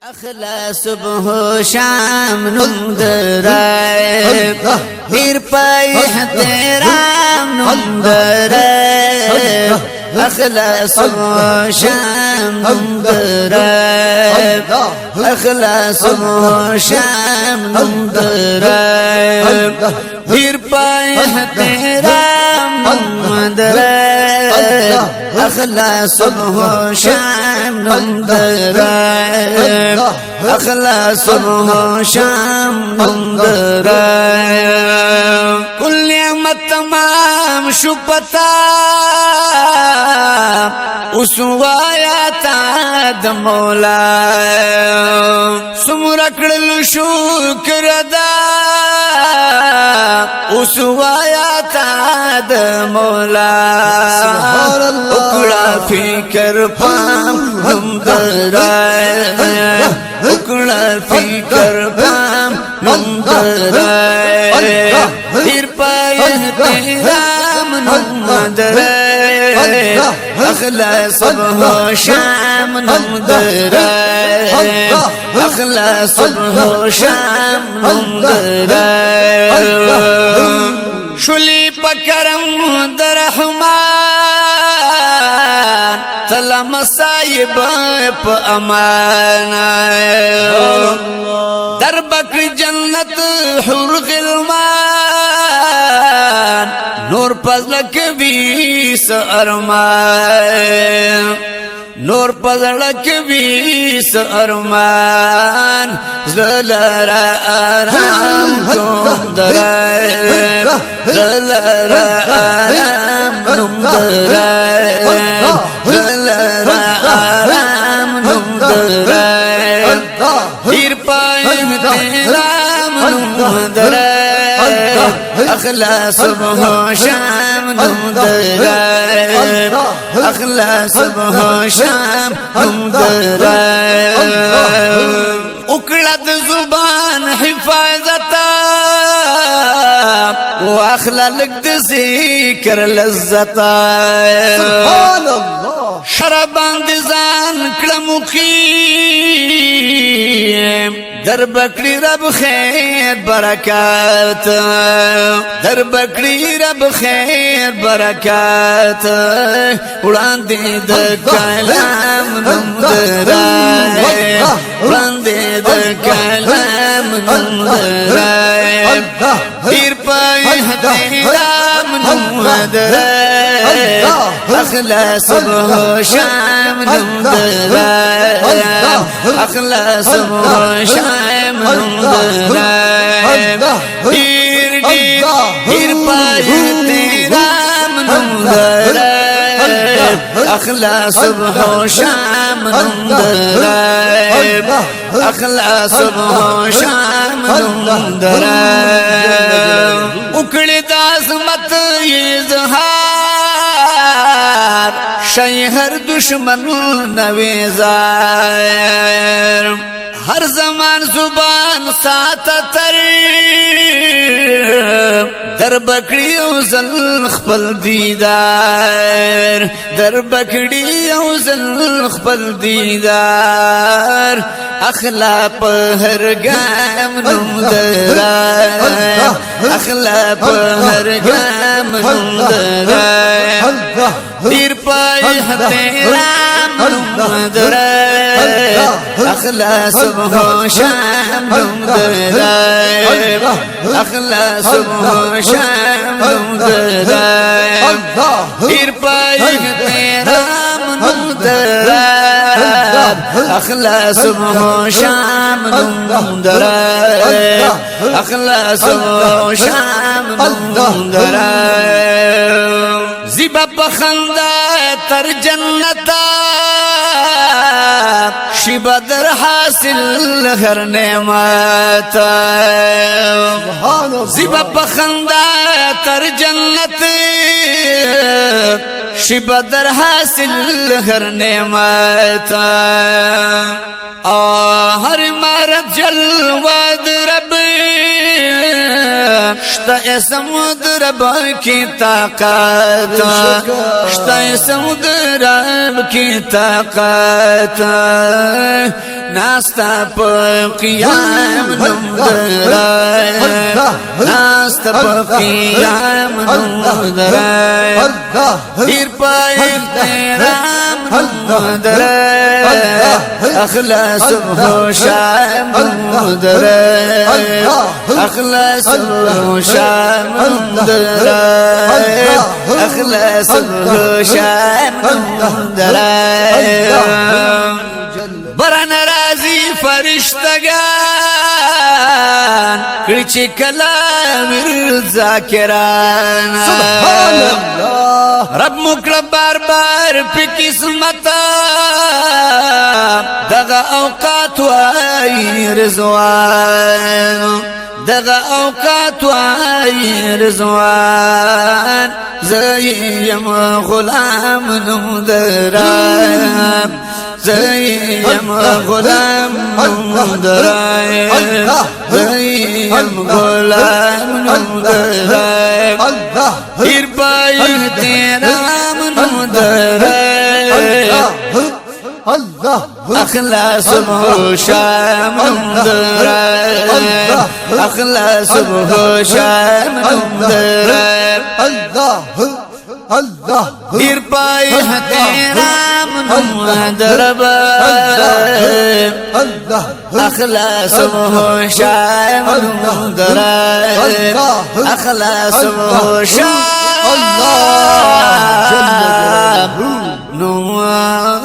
اخلا صبح و شام نمدرائب پیر پای احترام نمدرائب اخلا صبح و شام نمدرائب اخلا صبح و شام نمدرائب پیر پای احترام نمدرائب اخلا صبح و شام نمدرائب اخلا صبح و شام نمدرائب کل نعمت تمام شو پتا اسوایا تا د مولا سمرکړل شکر ادا اسوایا تا د مولا اکڑا فکر پام نم درائے اکڑا فکر پام نم درائے پھر پائے تیرام نم درائے اخلا صبح و شام نم درائے اخلا صبح و شام نم درائے شلی پکرم درحمان تلا مصائب پا امان در بکر جنت حور غلمان نور پزلک بیس ارمان نور پزلک بیس ارمان زلرا آرام کم درائب زلرا آرام نم درائب زلرا آرام نم درائب پیر پائم تیرام نم درائب اخلا صبح و شام نم درائب اخلا صبح و شام نم درائب اکڑد زبان حفاظتا واخلا لقد ذکر لذتا سبحان اللہ شربان دزان کلمقیم در بکری رب خیر برکات در بکری رب خیر برکات اڑان دے د کلام نم درائے اڑان دے د کلام نم درائے پیر پائے تیرام نم درائے اخلا صبح و شام نم درائے اخلا صبح و شام نم درائے پیر پائے تیرام نم درائے اخلا صبح و شام نم درائے اخلا صبح و شام نم درائے اکڑی دازمت اظہار شہر دشمن نویزار ہر زمان زبان سات تر در بکڑی اوزل خپل دیدار در بکڑی اوزل خپل دیدار اخلا پہر گام نم درائے اخلا پہر گام نم درائے پیر پائے تیرام نم درائے اخلا صبح و شام نم درائے اخلا صبح و شام نم درائے پیر پائے تیرام نم درائے اخلا صبح و شام نم درائے اخلا صبح و شام نم درائے زیبا پخندا تر جنتا شیبا در حاصل ہر نعمت زیبا پخندا تر جنت شیبا در حاصل ہر نعمت ہر مارت جلواد رب شتا سمود رب کی طاقت شتا سمود رب کی طاقت ناستا پا قیام نمدرائی ناستا پا قیام نمدرائی دیر پا اخترام نمدرائی اخلاص بخوشام نمدرائی اخلاص بخوشام نمدرائی اخلاص بخوشام نمدرائی بران رازی فرشتگان کچی کلام ذاکران رب مکرب بار بار پی قسمتا دغا اوقات وای رضوان دغا اوقات وای رضوان زیم غلام نمدرام زیم غلام نمدرام زیم غلام نمدرام پیر پای تیرام نمدرام اخلاص بخوشام نمدرام اخلاص بخوشام نمدرام پیر پای تیرام نمدرام اخلاص بخوشام نمدرام اخلاص بخوشام نمدرام